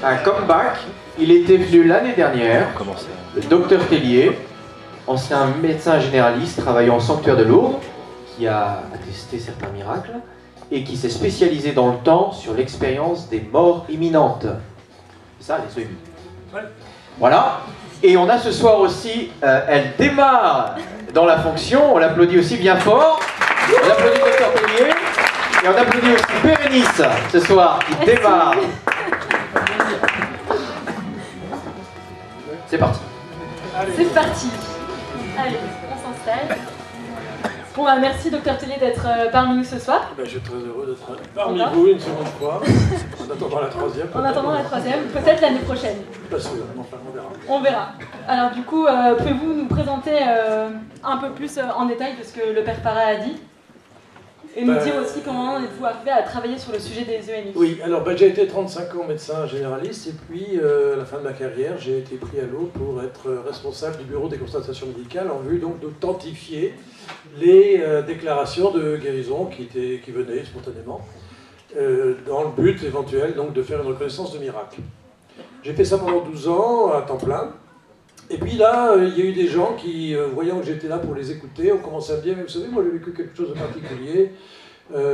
un comeback. Il était venu l'année dernière, le docteur Tellier, ancien médecin généraliste travaillant au sanctuaire de Lourdes, qui a attesté certains miracles, et qui s'est spécialisé dans le temps sur l'expérience des morts imminentes. C'est ça, les EMI. Ouais. Voilà. Et on a ce soir aussi, elle démarre dans la fonction, on l'applaudit aussi bien fort. On applaudit le docteur Tellier, et on applaudit aussi Bérénice, ce soir, qui démarre. C'est parti. C'est parti. Allez, on s'installe. Bon, bah, merci Docteur Tellier d'être parmi nous ce soir. Ben, je suis très heureux d'être parmi vous une seconde fois, en attendant la troisième. En attendant la troisième, peut-être l'année prochaine. Pas sûr, enfin, on verra. On verra. Alors du coup, pouvez-vous nous présenter un peu plus en détail de ce que le Père Parra a dit? Et nous dire aussi comment êtes-vous arrivé à travailler sur le sujet des EMI? Oui, alors j'ai été 35 ans médecin généraliste et puis à la fin de ma carrière, j'ai été pris à l'eau pour être responsable du bureau des constatations médicales en vue donc d'authentifier les déclarations de guérison qui venaient spontanément dans le but éventuel donc de faire une reconnaissance de miracle. J'ai fait ça pendant 12 ans à temps plein. Et puis là, il y a eu des gens qui, voyant que j'étais là pour les écouter, ont commencé à me dire « Mais vous savez, moi j'ai vécu quelque chose de particulier,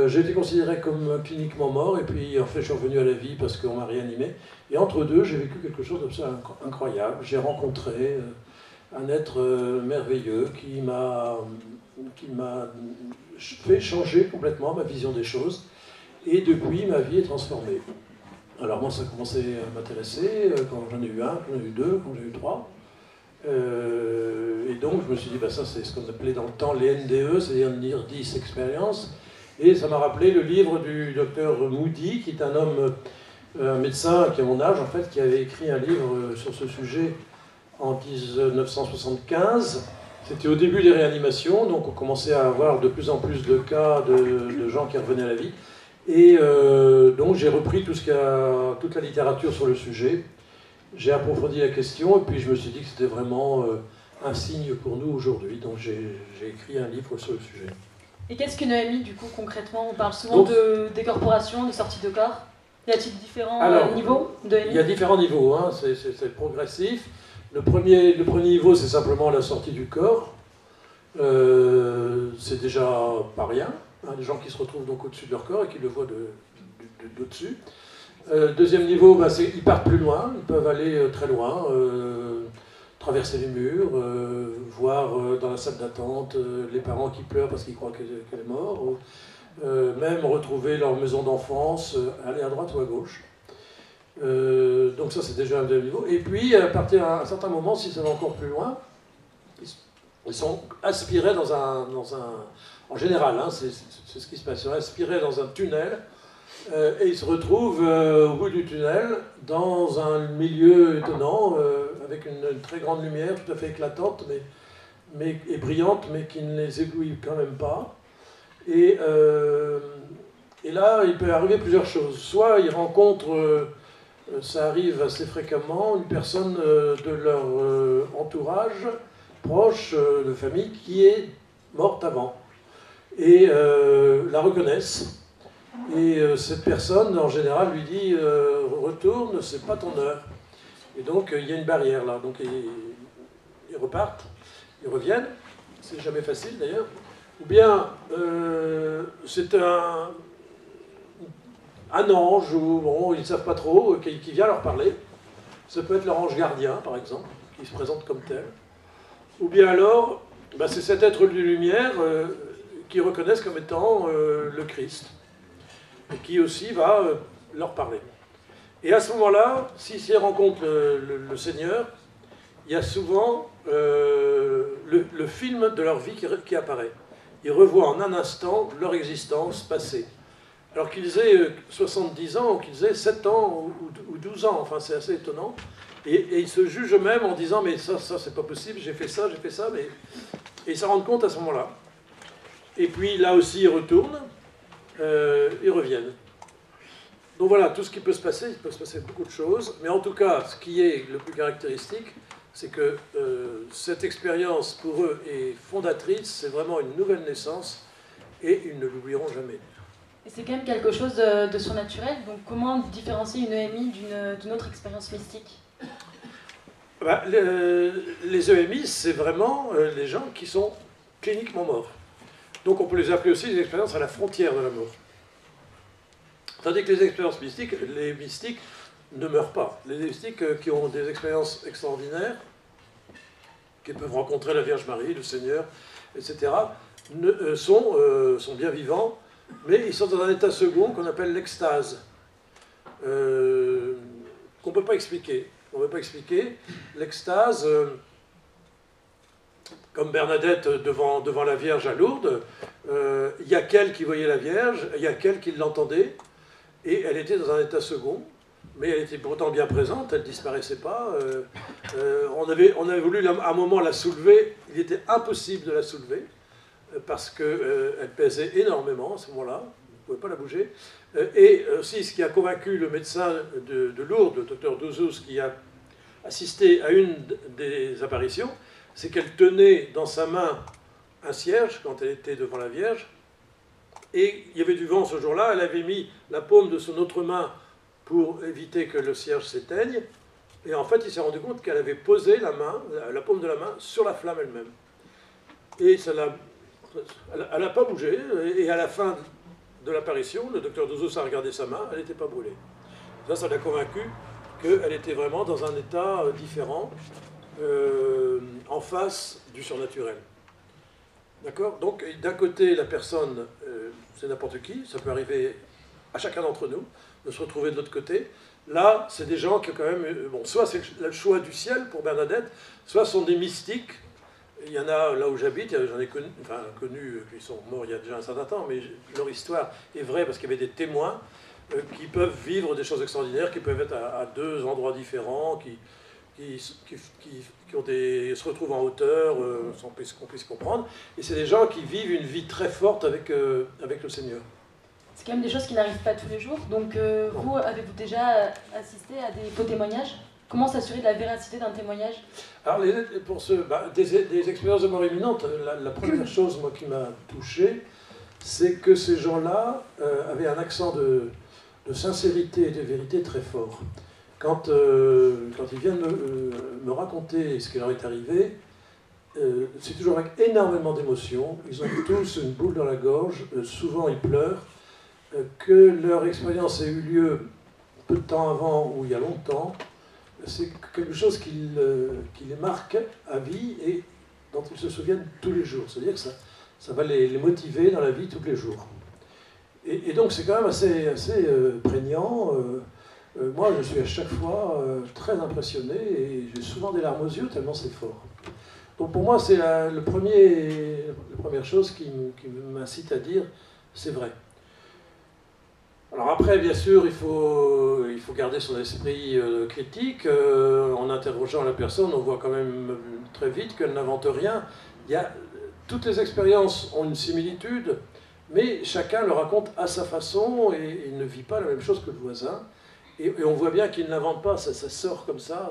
j'ai été considéré comme cliniquement mort, et puis en fait je suis revenu à la vie parce qu'on m'a réanimé. Et entre deux, j'ai vécu quelque chose d'absolument incroyable. J'ai rencontré un être merveilleux qui m'a fait changer complètement ma vision des choses. Et depuis, ma vie est transformée. Alors moi, ça a commencé à m'intéresser quand j'en ai eu un, quand j'en ai eu deux, quand j'ai eu trois. Et donc je me suis dit, bah, ça c'est ce qu'on appelait dans le temps les NDE, c'est-à-dire Near Death Experience. Et ça m'a rappelé le livre du docteur Moody, qui est un homme, un médecin qui a mon âge en fait, qui avait écrit un livre sur ce sujet en 1975. C'était au début des réanimations, donc on commençait à avoir de plus en plus de cas de gens qui revenaient à la vie. Et donc j'ai repris toute la littérature sur le sujet. J'ai approfondi la question et puis je me suis dit que c'était vraiment un signe pour nous aujourd'hui. Donc j'ai écrit un livre sur le sujet. Et qu'est-ce qu'une EMI du coup concrètement? On parle souvent de décorporation, de sortie de corps. Y a-t-il différents niveaux de EMI? Il y a différents niveaux, hein. C'est progressif. Le premier niveau, c'est simplement la sortie du corps. C'est déjà pas rien. Hein, des gens qui se retrouvent donc au-dessus de leur corps et qui le voient d'au-dessus. Deuxième niveau, bah, ils partent plus loin, ils peuvent aller très loin, traverser les murs, voir dans la salle d'attente les parents qui pleurent parce qu'ils croient qu'elle est morte, ou, même retrouver leur maison d'enfance, aller à droite ou à gauche. Donc ça c'est déjà un deuxième niveau. Et puis à partir d'un certain moment, si ça va encore plus loin, ils sont aspirés dans un en général, hein, c'est ce qui se passe, ils sont aspirés dans un tunnel. Et ils se retrouvent au bout du tunnel, dans un milieu étonnant, avec une très grande lumière, tout à fait éclatante et brillante, mais qui ne les éblouit quand même pas. Et là, il peut arriver plusieurs choses. Soit ils rencontrent, ça arrive assez fréquemment, une personne de leur entourage, proche, de famille, qui est morte avant, et la reconnaissent. Et cette personne, en général, lui dit retourne, c'est pas ton heure. Et donc, il y a une barrière là. Donc, ils repartent, ils reviennent. C'est jamais facile d'ailleurs. Ou bien, c'est un ange, ou bon, ils ne savent pas trop, qui vient leur parler. Ça peut être leur ange gardien, par exemple, qui se présente comme tel. Ou bien alors, bah, c'est cet être de lumière qu'ils reconnaissent comme étant le Christ. Et qui aussi va leur parler. Et à ce moment-là, s'ils rencontrent le Seigneur, il y a souvent le film de leur vie qui apparaît. Ils revoient en un instant leur existence passée. Alors qu'ils aient 70 ans, ou qu'ils aient 7 ans ou 12 ans, enfin c'est assez étonnant. Et ils se jugent eux-mêmes en disant « mais ça c'est pas possible, j'ai fait ça, mais... » Et ils s'en rendent compte à ce moment-là. Et puis là aussi ils retournent. Ils reviennent. Donc voilà, tout ce qui peut se passer, il peut se passer beaucoup de choses, mais en tout cas, ce qui est le plus caractéristique, c'est que cette expérience pour eux est fondatrice, c'est vraiment une nouvelle naissance, et ils ne l'oublieront jamais. Et c'est quand même quelque chose de surnaturel, donc comment différencier une EMI d'une autre expérience mystique? Bah, les EMI, c'est vraiment les gens qui sont cliniquement morts. Donc on peut les appeler aussi des expériences à la frontière de la mort. Tandis que les expériences mystiques, les mystiques ne meurent pas. Les mystiques qui ont des expériences extraordinaires, qui peuvent rencontrer la Vierge Marie, le Seigneur, etc., sont bien vivants, mais ils sont dans un état second qu'on appelle l'extase, qu'on ne peut pas expliquer. On ne peut pas expliquer. L'extase, comme Bernadette devant la Vierge à Lourdes, il y a qu'elle qui voyait la Vierge, il y a qu'elle qui l'entendait, et elle était dans un état second, mais elle était pourtant bien présente, elle ne disparaissait pas. On avait voulu à un moment la soulever, il était impossible de la soulever, parce qu'elle pesait énormément à ce moment-là, on ne pouvait pas la bouger. Et aussi, ce qui a convaincu le médecin de Lourdes, le docteur Douzous, qui a assisté à une des apparitions, c'est qu'elle tenait dans sa main un cierge quand elle était devant la Vierge, et il y avait du vent ce jour-là, elle avait mis la paume de son autre main pour éviter que le cierge s'éteigne, et en fait il s'est rendu compte qu'elle avait posé la paume de la main sur la flamme elle-même. Et elle n'a pas bougé, et à la fin de l'apparition, le docteur Douzous a regardé sa main, elle n'était pas brûlée. Ça l'a convaincu qu'elle était vraiment dans un état différent, en face du surnaturel. D'accord? Donc, d'un côté, la personne, c'est n'importe qui, ça peut arriver à chacun d'entre nous, de se retrouver de l'autre côté. Là, c'est des gens qui ont quand même... Bon, soit c'est le choix du ciel pour Bernadette, soit ce sont des mystiques. Il y en a là où j'habite, j'en ai connu, qui sont morts il y a déjà un certain temps, mais leur histoire est vraie parce qu'il y avait des témoins qui peuvent vivre des choses extraordinaires, qui peuvent être à deux endroits différents, qui se retrouvent en hauteur, sans qu'on puisse comprendre. Et c'est des gens qui vivent une vie très forte avec le Seigneur. C'est quand même des choses qui n'arrivent pas tous les jours. Donc vous, avez-vous déjà assisté à des faux témoignages? Comment s'assurer de la véracité d'un témoignage? Alors, des expériences de mort imminente, la première chose moi, qui m'a touché, c'est que ces gens-là avaient un accent de sincérité et de vérité très fort. Quand ils viennent me raconter ce qui leur est arrivé, c'est toujours avec énormément d'émotion. Ils ont tous une boule dans la gorge, souvent ils pleurent. Que leur expérience ait eu lieu peu de temps avant ou il y a longtemps, c'est quelque chose qui les marque à vie et dont ils se souviennent tous les jours. C'est-à-dire que ça va les motiver dans la vie tous les jours. Et donc c'est quand même assez prégnant. Moi, je suis à chaque fois très impressionné et j'ai souvent des larmes aux yeux tellement c'est fort. Donc pour moi, c'est la première chose qui m'incite à dire c'est vrai. Alors après, bien sûr, il faut garder son esprit critique. En interrogeant la personne, on voit quand même très vite qu'elle n'invente rien. Toutes les expériences ont une similitude, mais chacun le raconte à sa façon et il ne vit pas la même chose que le voisin. Et on voit bien qu'il n'invente pas, ça sort comme ça,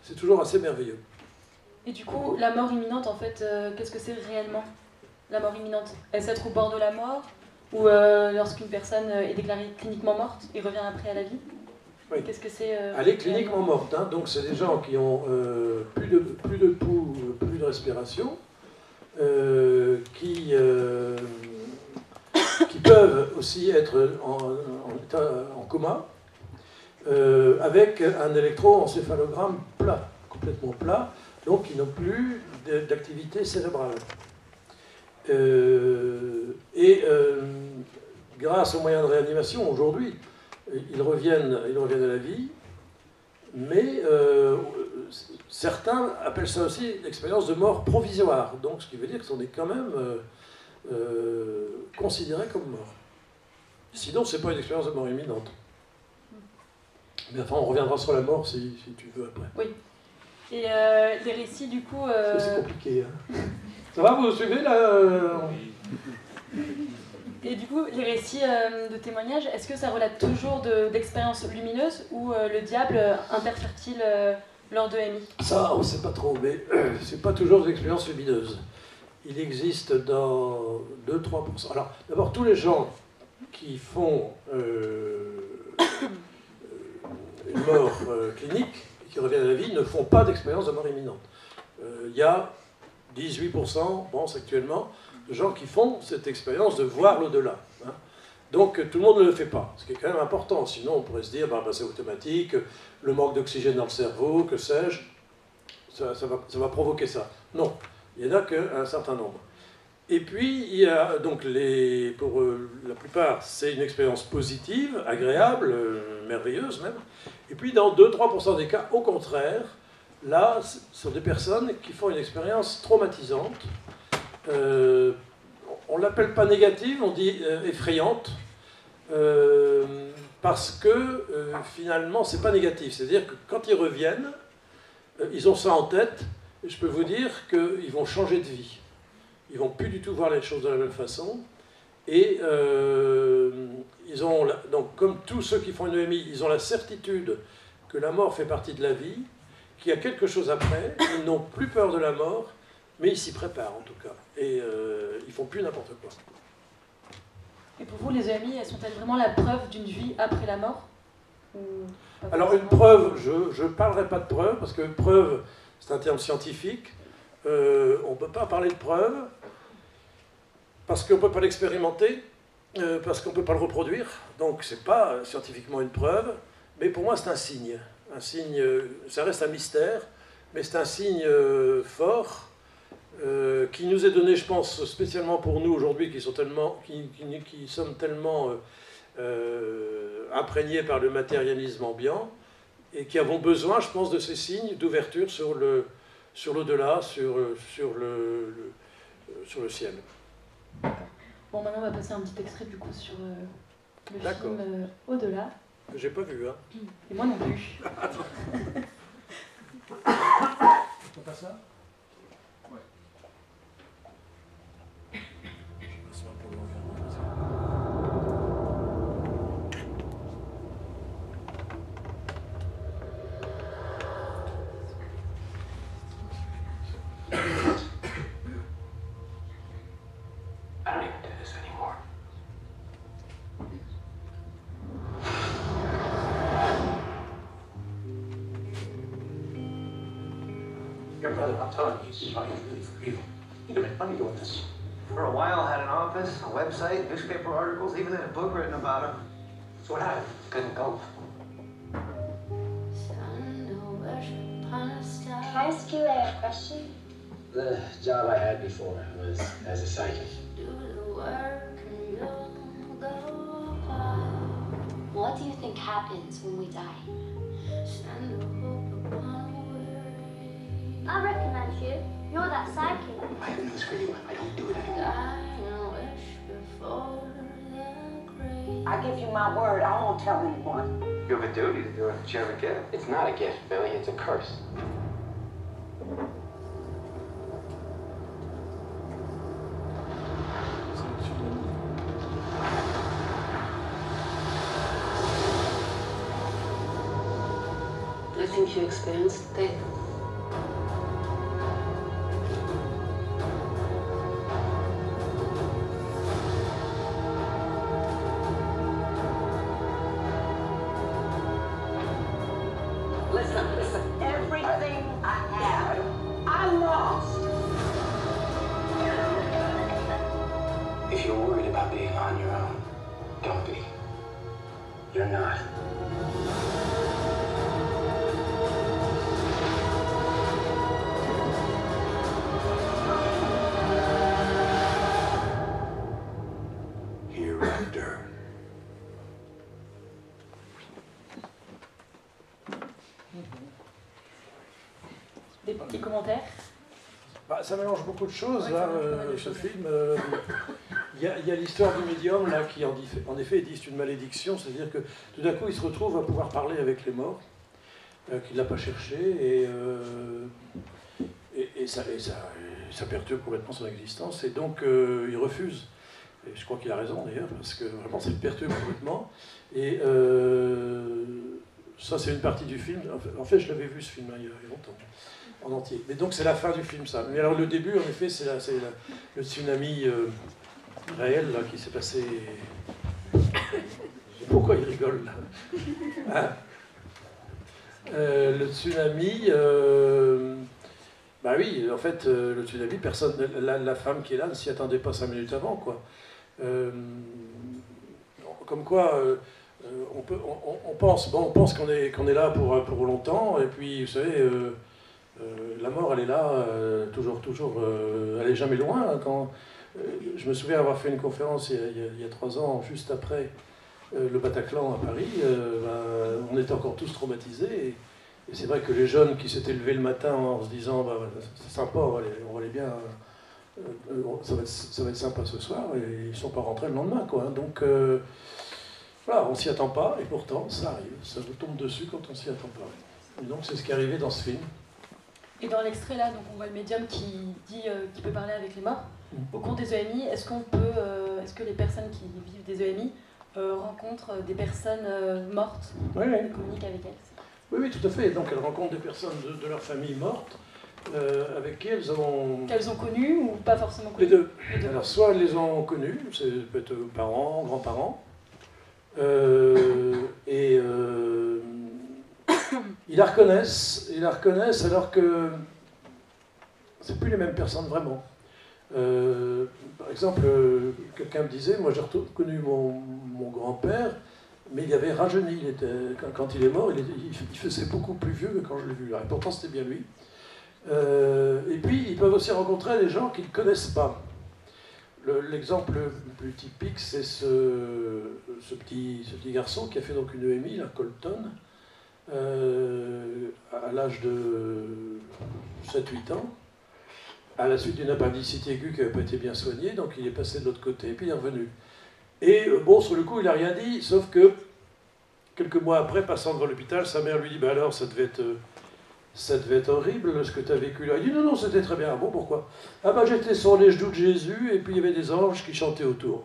c'est toujours assez merveilleux. Et du coup, la mort imminente, en fait, qu'est-ce que c'est réellement, la mort imminente? Est-ce être au bord de la mort? Ou lorsqu'une personne est déclarée cliniquement morte et revient après à la vie? Oui. Qu'est-ce que c'est Elle est cliniquement morte, hein, donc c'est des gens qui ont plus de pouls, plus de respiration, qui peuvent aussi être en coma, avec un électroencéphalogramme plat, complètement plat, donc qui n'ont plus d'activité cérébrale. Grâce aux moyens de réanimation, aujourd'hui, ils reviennent à la vie, mais certains appellent ça aussi l'expérience de mort provisoire, donc ce qui veut dire qu'ils sont quand même considérés comme morts. Sinon, ce n'est pas une expérience de mort imminente. Mais enfin, on reviendra sur la mort si tu veux après. Oui. Et les récits, du coup... C'est compliqué. Hein. Ça va, vous suivez là Et du coup, les récits de témoignages, est-ce que ça relate toujours d'expériences lumineuses ou le diable interfère-t-il lors de MI? Ça, on ne sait pas trop, mais c'est pas toujours des expériences lumineuses. Il existe dans 2-3%. Alors, d'abord, tous les gens qui font une mort clinique, et qui reviennent à la vie, ne font pas d'expérience de mort imminente. Il y a 18%, pense actuellement, de gens qui font cette expérience de voir l'au-delà. Hein. Donc tout le monde ne le fait pas, ce qui est quand même important. Sinon on pourrait se dire, bah, c'est automatique, le manque d'oxygène dans le cerveau, que sais-je, ça va provoquer ça. Non, il n'y en a qu'un certain nombre. Et puis, il y a donc pour la plupart, c'est une expérience positive, agréable, merveilleuse même. Et puis dans 2-3% des cas, au contraire, là, ce sont des personnes qui font une expérience traumatisante. On ne l'appelle pas négative, on dit effrayante, parce que finalement, ce n'est pas négatif. C'est-à-dire que quand ils reviennent, ils ont ça en tête, et je peux vous dire qu'ils vont changer de vie. Ils ne vont plus du tout voir les choses de la même façon. Et ils ont, donc, comme tous ceux qui font une EMI, ils ont la certitude que la mort fait partie de la vie, qu'il y a quelque chose après. Ils n'ont plus peur de la mort, mais ils s'y préparent en tout cas. Et ils ne font plus n'importe quoi. Et pour vous, les EMI, elles sont-elles vraiment la preuve d'une vie après la mort? Alors une preuve, je ne parlerai pas de preuve, parce que preuve, c'est un terme scientifique. On ne peut pas parler de preuve, parce qu'on ne peut pas l'expérimenter, parce qu'on ne peut pas le reproduire. Donc ce n'est pas scientifiquement une preuve, mais pour moi c'est un signe. Un signe, ça reste un mystère, mais c'est un signe fort, qui nous est donné, je pense, spécialement pour nous aujourd'hui, qui sommes tellement imprégnés par le matérialisme ambiant, et qui avons besoin, je pense, de ces signes d'ouverture sur l'au-delà, sur le ciel. Bon, maintenant on va passer un petit extrait du coup sur le film Au-delà. Que j'ai pas vu, hein. Et moi non plus. C'est pas ça? Ouais. I don't even do this anymore. Your brother, I'm telling you, he's trying really for you. You can make money doing this. For a while, I had an office, a website, newspaper articles, even had a book written about him. So what happened? Couldn't go. Can I ask you a question? The job I had before was as a psychic. What do you think happens when we die? I recognize you. You're that psychic. I have news for you. I don't do it anymore. I give you my word, I won't tell anyone. You have a duty to do it that you have a gift. It's not a gift, Billy. It's a curse. I think you experienced death. Listen, everything I have, I lost. If you're worried about being on your own, don't be. You're not. Hereafter. Des petits commentaires? Bah, ça mélange beaucoup de choses, là, ce film. Il y a l'histoire du médium, là, qui en effet dit c'est une malédiction, c'est-à-dire que tout d'un coup, il se retrouve à pouvoir parler avec les morts, qu'il n'a pas cherché, et ça perturbe complètement son existence, et donc il refuse. Et je crois qu'il a raison, d'ailleurs, parce que vraiment, ça le perturbe complètement. Et ça, c'est une partie du film. En fait, je l'avais vu, ce film, il y a longtemps. En entier. Mais donc c'est la fin du film, ça. Mais alors le début, en effet, c'est le tsunami réel là, qui s'est passé Pourquoi il rigole là? Hein? Le tsunami, bah oui, en fait, le tsunami, personne, la femme qui est là ne s'y attendait pas 5 minutes avant, quoi. Comme quoi, on pense qu'on est là pour longtemps, et puis, vous savez, la mort, elle est là, toujours, elle est jamais loin. Hein, je me souviens avoir fait une conférence il y a 3 ans, juste après le Bataclan à Paris, on était encore tous traumatisés. Et c'est vrai que les jeunes qui s'étaient levés le matin en se disant bah, c'est sympa, on va aller bien, ça va être sympa ce soir, et ils ne sont pas rentrés le lendemain, quoi. Donc voilà, on s'y attend pas, et pourtant ça arrive, ça nous tombe dessus quand on s'y attend pas. Et donc c'est ce qui est arrivé dans ce film. Et dans l'extrait là, donc on voit le médium qui dit qu'il peut parler avec les morts. Au cours des EMI, est-ce que les personnes qui vivent des EMI rencontrent des personnes mortes et communiquent avec elles? Oui, tout à fait. Donc elles rencontrent des personnes de leur famille mortes avec qui elles ont... Qu'elles ont connues ou pas forcément connues? Les deux. Alors soit elles les ont connues, c'est peut-être parents, grands-parents, et ils la reconnaissent alors que c'est plus les mêmes personnes vraiment. Par exemple, quelqu'un me disait, moi j'ai reconnu mon grand-père, mais il avait rajeuni. Quand il est mort, il faisait beaucoup plus vieux que quand je l'ai vu là. Et pourtant, c'était bien lui. Et puis, ils peuvent aussi rencontrer des gens qu'ils ne connaissent pas. L'exemple le plus typique, c'est ce petit garçon qui a fait donc une EMI, la Colton, à l'âge de 7-8 ans, à la suite d'une appendicite aiguë qui n'avait pas été bien soignée, donc il est passé de l'autre côté, et puis il est revenu. Et bon, sur le coup, il n'a rien dit, sauf que quelques mois après, passant devant l'hôpital, sa mère lui dit bah alors, ça devait être horrible ce que tu as vécu là. Il dit non, c'était très bien. Bon, pourquoi? Ah bah j'étais sur les genoux de Jésus, et puis il y avait des anges qui chantaient autour.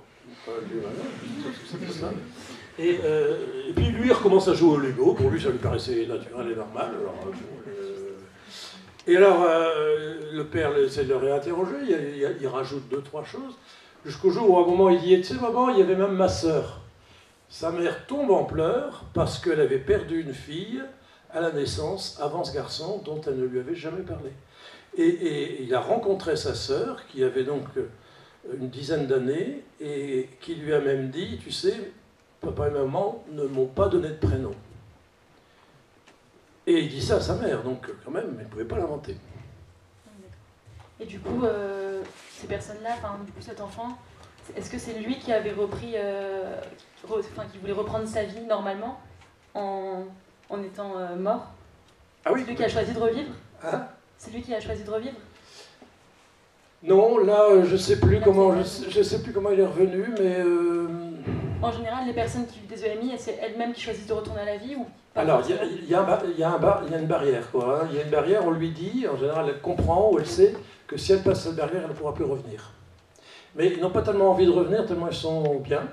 Et puis lui, il recommence à jouer au Lego. Pour lui, ça lui paraissait naturel et normal. Et alors, le père essaie de le réinterroger, il rajoute 2-3 choses. Jusqu'au jour où, à un moment, il dit, tu sais, maman, il y avait même ma sœur. Sa mère tombe en pleurs parce qu'elle avait perdu une fille à la naissance, avant ce garçon, dont elle ne lui avait jamais parlé. Et il a rencontré sa sœur, qui avait donc une dizaine d'années, et qui lui a même dit, tu sais, papa et maman ne m'ont pas donné de prénom. Et il dit ça à sa mère, donc quand même, il ne pouvait pas l'inventer. Et du coup, ces personnes-là, du coup cet enfant, est-ce que c'est lui qui avait repris, qui voulait reprendre sa vie normalement en étant mort? Ah oui. C'est lui qui a choisi de revivre? Hein? C'est lui qui a choisi de revivre? Non, là, je sais plus comment il est revenu, mais... En général, les personnes qui vivent des EMI, c'est elles-mêmes qui choisissent de retourner à la vie ou pas? Alors, il y a une barrière, quoi. Il y a une barrière, on lui dit, en général, elle comprend ou elle sait que si elle passe cette barrière, elle ne pourra plus revenir. Mais ils n'ont pas tellement envie de revenir, tellement ils sont bien.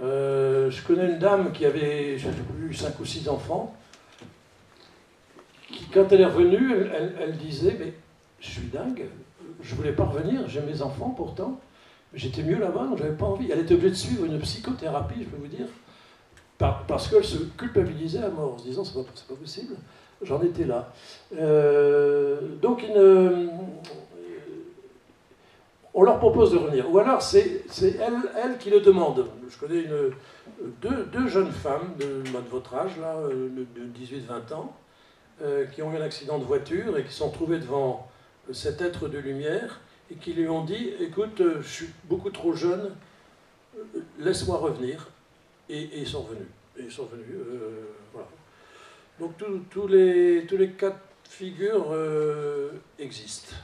Je connais une dame qui avait, je ne sais plus, 5 ou 6 enfants, qui, quand elle est revenue, elle disait, mais je suis dingue, je ne voulais pas revenir, j'ai mes enfants pourtant, mais j'étais mieux là-bas, donc je n'avais pas envie. Elle était obligée de suivre une psychothérapie, je peux vous dire, parce qu'elle se culpabilisait à mort, en se disant, c'est pas possible, j'en étais là. Donc on leur propose de revenir. Ou alors c'est elle qui le demande. Je connais deux jeunes femmes de votre âge, là, de 18-20 ans, qui ont eu un accident de voiture et qui sont trouvées devant cet être de lumière et qui lui ont dit, écoute, je suis beaucoup trop jeune, laisse-moi revenir. Et ils sont revenus. Voilà. Donc tous les cas de figure existent.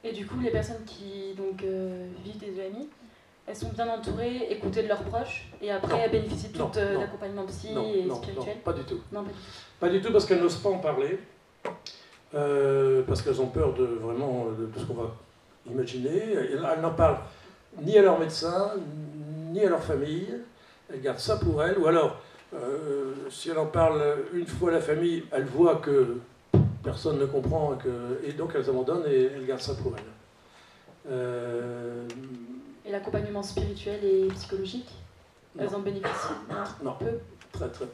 Et du coup, les personnes qui vivent des EMI, elles sont bien entourées, écoutées de leurs proches, et après elles bénéficient de tout l'accompagnement psy et spirituel? Non, pas du tout. Non, pas du tout. Pas du tout, parce qu'elles n'osent pas en parler, parce qu'elles ont peur de ce qu'on va imaginer. Elles n'en parlent ni à leur médecin, ni à leur famille. Elles gardent ça pour elles, ou alors, si elle en parle une fois à la famille, elle voit que personne ne comprend, et donc elles abandonnent et elles gardent ça pour elles. Et l'accompagnement spirituel et psychologique? elles en bénéficient? Non. Peu. Très peu,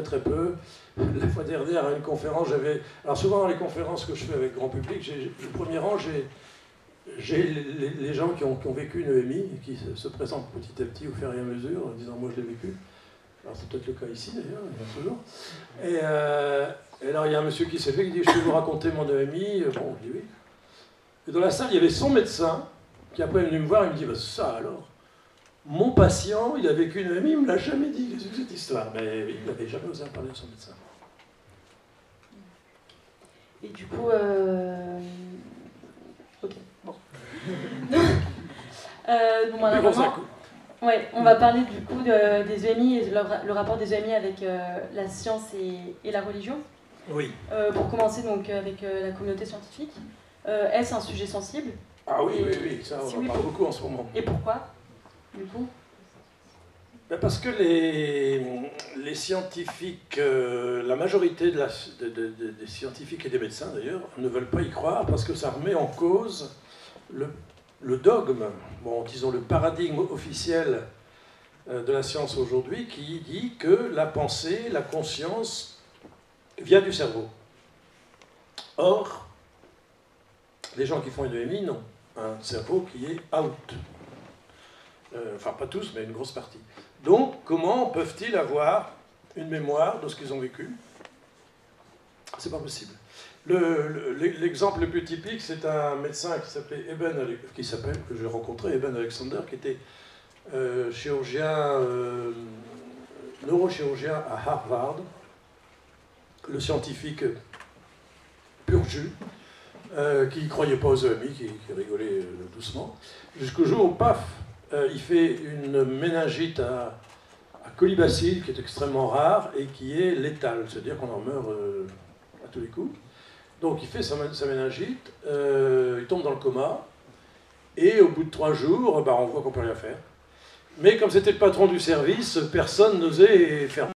très peu. La fois dernière, à une conférence, j'avais... Alors souvent dans les conférences que je fais avec grand public, le premier rang, j'ai les gens qui ont vécu une EMI et qui se présentent petit à petit au fur et à mesure en disant « moi je l'ai vécu ». Alors c'est peut-être le cas ici d'ailleurs, il y en a toujours. Et alors il y a un monsieur qui s'est fait, qui dit « je peux vous raconter mon EMI ?» Bon, je dis oui. Et dans la salle, il y avait son médecin qui après est venu me voir et me dit bah, « ça alors ?» Mon patient, il a vécu une EMI, il ne me l'a jamais dit, qu'est-ce que c'est cette histoire? Mais il n'avait jamais osé en parler de son médecin. Et du coup, ok, bon. Ouais, on va parler du coup des EMI et le rapport des EMI avec la science et la religion. Oui. Pour commencer donc avec la communauté scientifique, est-ce un sujet sensible? Ah oui, ça on en parle beaucoup en ce moment. Et pourquoi, du coup? Parce que les scientifiques, la majorité des scientifiques et des médecins d'ailleurs, ne veulent pas y croire parce que ça remet en cause le dogme, bon, disons le paradigme officiel de la science aujourd'hui qui dit que la pensée, la conscience vient du cerveau. Or, les gens qui font une EMI n'ont un cerveau qui est out. Enfin, pas tous, mais une grosse partie. Donc, comment peuvent-ils avoir une mémoire de ce qu'ils ont vécu? C'est pas possible. L'exemple le plus typique, c'est un médecin qui s'appelle que j'ai rencontré, Eben Alexander, qui était neurochirurgien à Harvard, le scientifique pur jus, qui ne croyait pas aux EMI, qui rigolait doucement, jusqu'au jour où, paf, il fait une méningite à colibacille, qui est extrêmement rare et qui est létale, c'est-à-dire qu'on en meurt à tous les coups. Donc il fait sa méningite, il tombe dans le coma, et au bout de 3 jours, on voit qu'on ne peut rien faire. Mais comme c'était le patron du service, personne n'osait faire